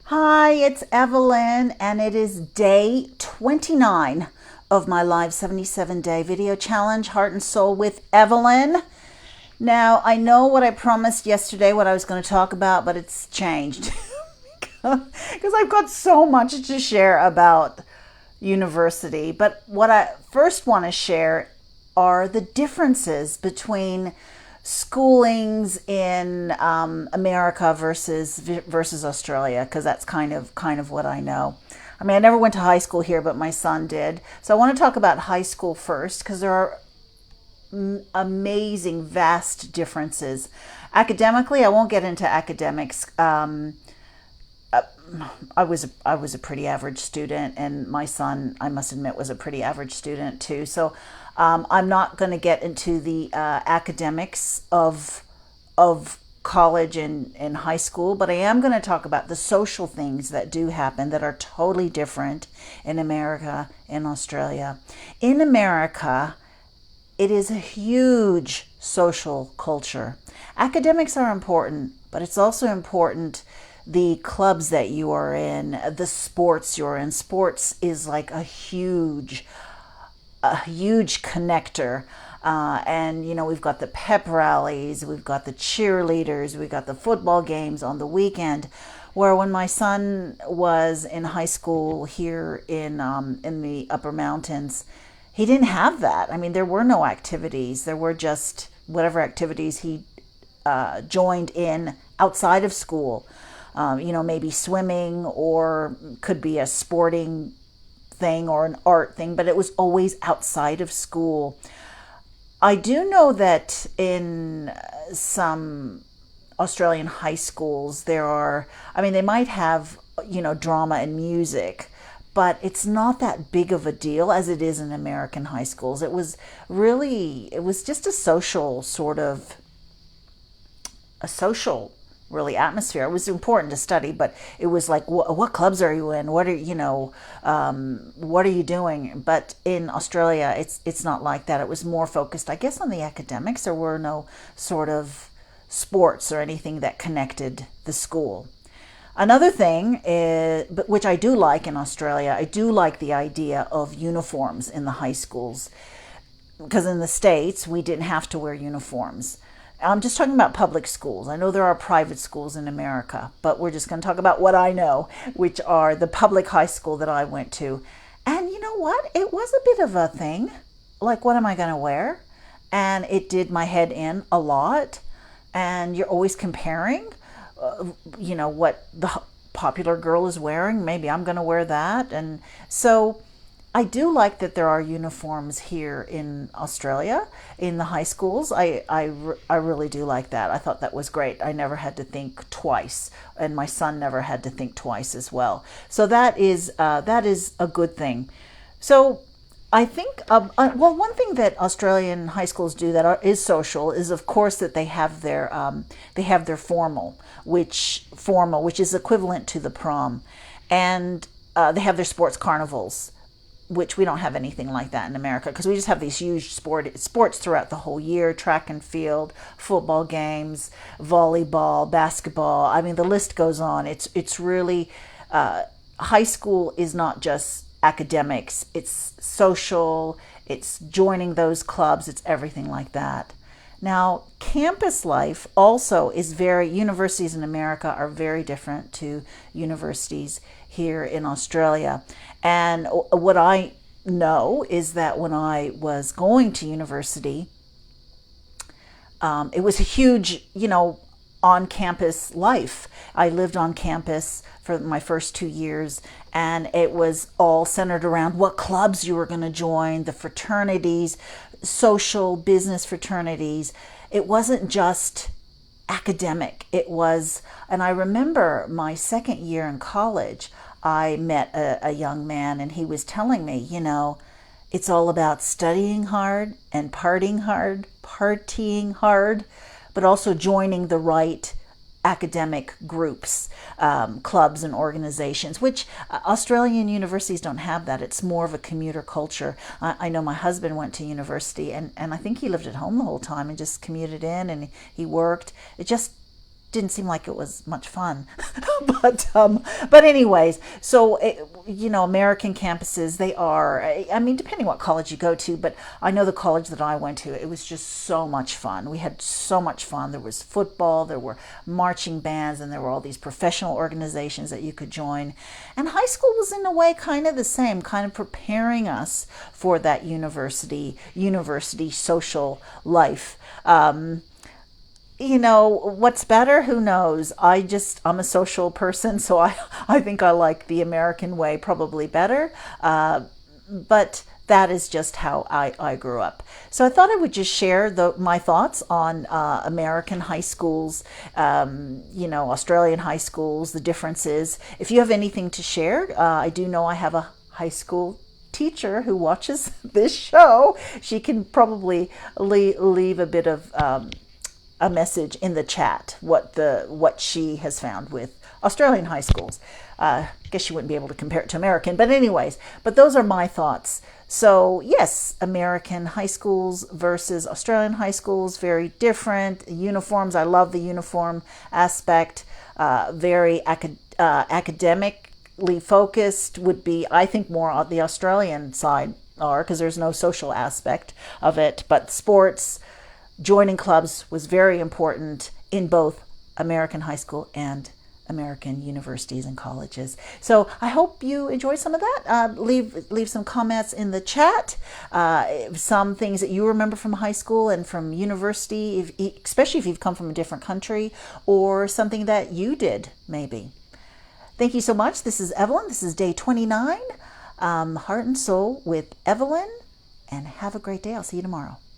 Hi, it's Evelyn, and it is day 29 of my live 77-day video challenge, Heart and Soul with Evelyn. Now, I know what I promised yesterday, what I was going to talk about, but it's changed because I've got so much to share about university. But what I first want to share are the differences between schoolings in America versus Australia, because that's kind of what I know. I mean, I never went to high school here, but my son did. So I want to talk about high school first, because there are amazing, vast differences. Academically, I won't get into academics. I was a pretty average student, and my son, I must admit, was a pretty average student too. So I'm not going to get into the academics of college and high school, but I am going to talk about the social things that do happen that are totally different in America and Australia. In America, it is a huge social culture. Academics are important, but it's also important the clubs that you are in, the sports you're in. Sports is like a huge connector. And we've got the pep rallies, we've got the cheerleaders, we've got the football games on the weekend. Where when my son was in high school here in the upper mountains, he didn't have that. I mean, there were no activities. There were just whatever activities he joined in outside of school. Maybe swimming, or could be a sporting thing or an art thing, but it was always outside of school. I do know that in some Australian high schools, they might have, drama and music, but it's not that big of a deal as it is in American high schools. It was just a social really atmosphere. It was important to study, but it was like, what clubs are you in? What are you doing? But in Australia, it's not like that. It was more focused, I guess, on the academics. There were no sort of sports or anything that connected the school. Another thing is, which I do like in Australia, I do like the idea of uniforms in the high schools, because in the States, we didn't have to wear uniforms. I'm just talking about public schools. I know there are private schools in America, but we're just going to talk about what I know, which are the public high school that I went to. And you know what? It was a bit of a thing. Like, what am I going to wear? And it did my head in a lot. And you're always comparing, what the popular girl is wearing. Maybe I'm going to wear that. And so I do like that there are uniforms here in Australia in the high schools. I really do like that. I thought that was great. I never had to think twice, and my son never had to think twice as well. So that is a good thing. So I think one thing that Australian high schools do that is social is, of course, that they have their formal, which is equivalent to the prom, and they have their sports carnivals, which we don't have anything like that in America, because we just have these huge sports throughout the whole year: track and field, football games, volleyball, basketball. I mean, the list goes on. It's really high school is not just academics. It's social. It's joining those clubs. It's everything like that. Now, campus life also is universities in America are very different to universities here in Australia. And what I know is that when I was going to university, it was a huge, on-campus life. I lived on campus for my first 2 years, and it was all centered around what clubs you were going to join, the fraternities, social business fraternities. It wasn't just academic. And I remember my second year in college, I met a young man, and he was telling me, it's all about studying hard and partying hard, but also joining the right academic groups, clubs and organizations, which Australian universities don't have that. It's more of a commuter culture. I know my husband went to university, and I think he lived at home the whole time and just commuted in, and he worked. didn't seem like it was much fun. But anyways, so American campuses, they are, I mean, depending what college you go to, but I know the college that I went to, it was just so much fun. We had so much fun. There was football, there were marching bands, and there were all these professional organizations that you could join. And high school was in a way kind of the same, kind of preparing us for that university social life. What's better? Who knows? I'm a social person, so I think I like the American way probably better. But that is just how I grew up. So I thought I would just share my thoughts on American high schools, Australian high schools, the differences. If you have anything to share, I do know I have a high school teacher who watches this show. She can probably leave a bit of a message in the chat what she has found with Australian high schools. I guess she wouldn't be able to compare it to American, but anyways, those are my thoughts. So yes, American high schools versus Australian high schools, very different. Uniforms, I love the uniform aspect. Very academically focused would be, I think, more on the Australian side, because there's no social aspect of it. But sports, joining clubs was very important in both American high school and American universities and colleges. So I hope you enjoy some of that. Leave some comments in the chat. Some things that you remember from high school and from university, especially if you've come from a different country, or something that you did maybe. Thank you so much. This is Evelyn. This is day 29. Heart and Soul with Evelyn. And have a great day. I'll see you tomorrow.